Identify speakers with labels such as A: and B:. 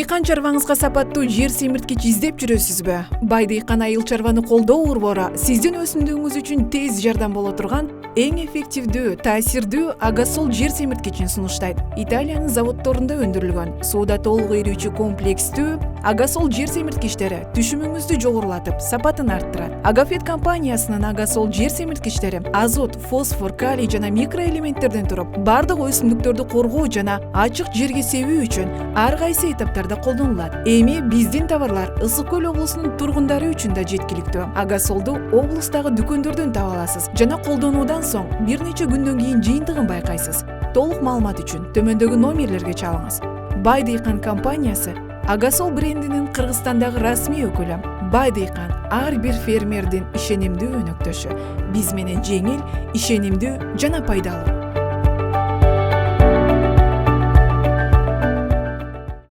A: Дыйкан чарбаңызга сапаттуу жер семирткич издеп жүрөсүзбү? Бай дыйкан айыл чарбаны колдоо борбору сиздин өсүмдүгүңүз үчүн тез жардам боло турган эң эффективдүү, таасирдүү Агасол жер семирткичин сунуштайт. Италиянын заводдорунда өндүрүлгөн, сууда толук эрүүчү комплекстүү Агасол жер семирткичтери түшүмүңүздү жогорулатып, сапатын арттырат. Агафет компаниясынын Агасол жер семирткичтери азот, фосфор, калий жана микроэлементтерден туруп, бардык өсүмдүктөрдү коргоо жана ачык жерге себүү үчүн ар кайсы этаптарда колдонулат. Эми биздин товарлар Ысык Көл облусунун тургундары үчүн да жеткиликтүү. Агасолду облустагы дүкөндөрдөн таба аласыз жана колдонуудан соң бир нече күндөн кийин жыйынтыгын байкайсыз. Толук маалымат үчүн төмөндөгү номерлерге чалыңыз. Бай дыйкан компаниясы Агасол брендинин Кыргызстандагы расмий өкүлү. Бай дыйкан ар бир фермердин ишенимдүү өнөктөшү. Биз менен жеңил, ишенимдүү жана пайдалуу.